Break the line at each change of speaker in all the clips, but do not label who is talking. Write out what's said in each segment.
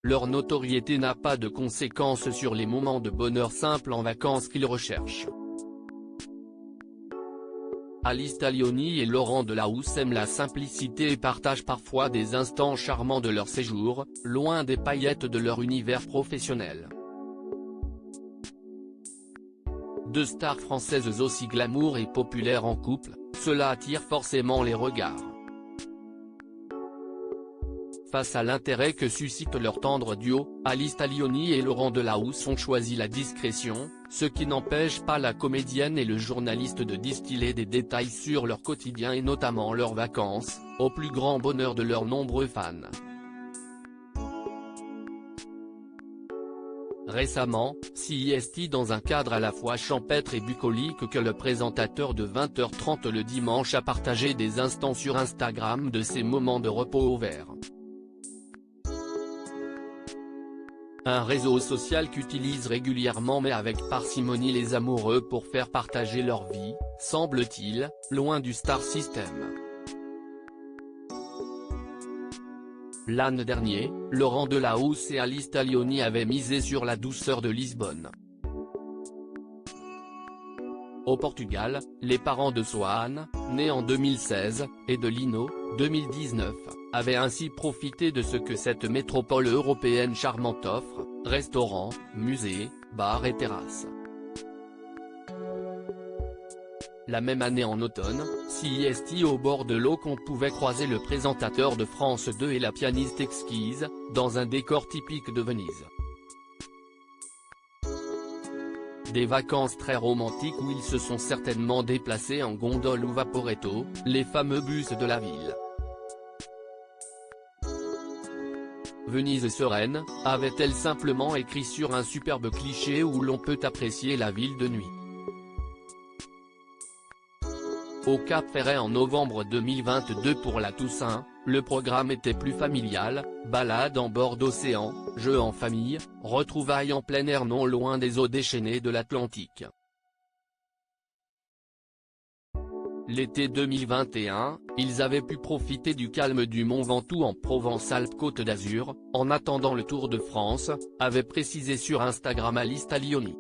leur notoriété n'a pas de conséquences sur les moments de bonheur simples en vacances qu'ils recherchent. Alice Taglioni et Laurent Delahousse aiment la simplicité et partagent parfois des instants charmants de leur séjour, loin des paillettes de leur univers professionnel. Deux stars françaises aussi glamour et populaires en couple, cela attire forcément les regards. Face à l'intérêt que suscite leur tendre duo, Alice Taglioni et Laurent Delahousse ont choisi la discrétion, ce qui n'empêche pas la comédienne et le journaliste de distiller des détails sur leur quotidien et notamment leurs vacances, au plus grand bonheur de leurs nombreux fans. Récemment, CIST dans un cadre à la fois champêtre et bucolique que le présentateur de 20h30 le dimanche a partagé des instants sur Instagram de ces moments de repos au vert. Un réseau social qu'utilisent régulièrement mais avec parcimonie les amoureux pour faire partager leur vie, semble-t-il, loin du star system. L'an dernier, Laurent Delahousse et Alice Taglioni avaient misé sur la douceur de Lisbonne. Au Portugal, les parents de Swan, né en 2016, et de Lino, 2019, avaient ainsi profité de ce que cette métropole européenne charmante offre, restaurants, musées, bars et terrasses. La même année en automne, CIST au bord de l'eau qu'on pouvait croiser le présentateur de France 2 et la pianiste exquise, dans un décor typique de Venise. Des vacances très romantiques où ils se sont certainement déplacés en gondole ou vaporetto, les fameux bus de la ville. Venise sereine, avait-elle simplement écrit sur un superbe cliché où l'on peut apprécier la ville de nuit. Au Cap-Ferret en novembre 2022 pour la Toussaint, le programme était plus familial, balade en bord d'océan, jeux en famille, retrouvailles en plein air non loin des eaux déchaînées de l'Atlantique. L'été 2021, ils avaient pu profiter du calme du Mont Ventoux en Provence-Alpes-Côte d'Azur, en attendant le Tour de France, avait précisé sur Instagram Alice Taglioni.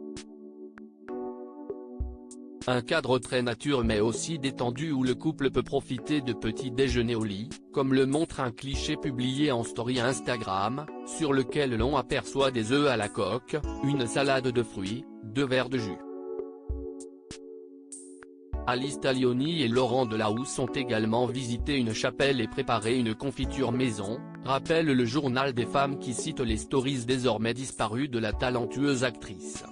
Un cadre très nature mais aussi détendu où le couple peut profiter de petits déjeuners au lit, comme le montre un cliché publié en story Instagram, sur lequel l'on aperçoit des œufs à la coque, une salade de fruits, 2 verres de jus. Alice Taglioni et Laurent Delahousse ont également visité une chapelle et préparé une confiture maison, rappelle le journal des femmes qui cite les stories désormais disparues de la talentueuse actrice.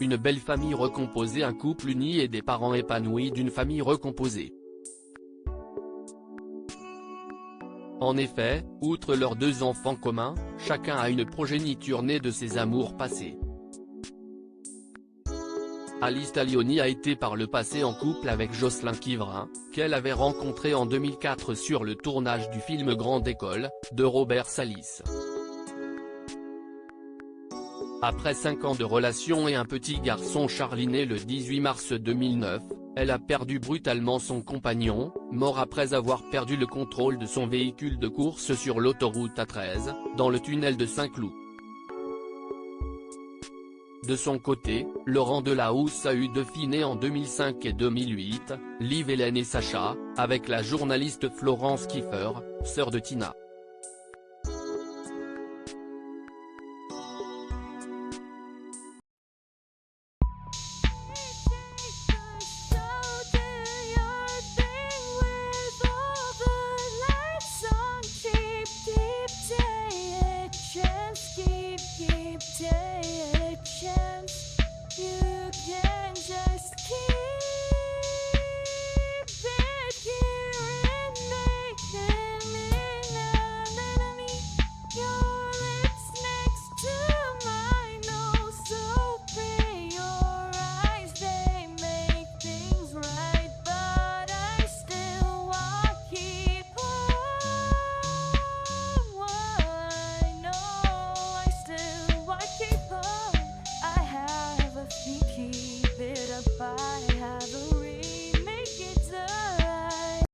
Une belle famille recomposée, un couple uni et des parents épanouis d'une famille recomposée. En effet, outre leurs 2 enfants communs, chacun a une progéniture née de ses amours passés. Alice Taglioni a été par le passé en couple avec Jocelyn Quivrin, qu'elle avait rencontré en 2004 sur le tournage du film Grande École, de Robert Salis. Après 5 ans de relation et un petit garçon Charlie né le 18 mars 2009, elle a perdu brutalement son compagnon, mort après avoir perdu le contrôle de son véhicule de course sur l'autoroute A13, dans le tunnel de Saint-Cloud. De son côté, Laurent Delahousse a eu 2 filles nées en 2005 et 2008, Liv Hélène et Sacha, avec la journaliste Florence Kieffer, sœur de Tina.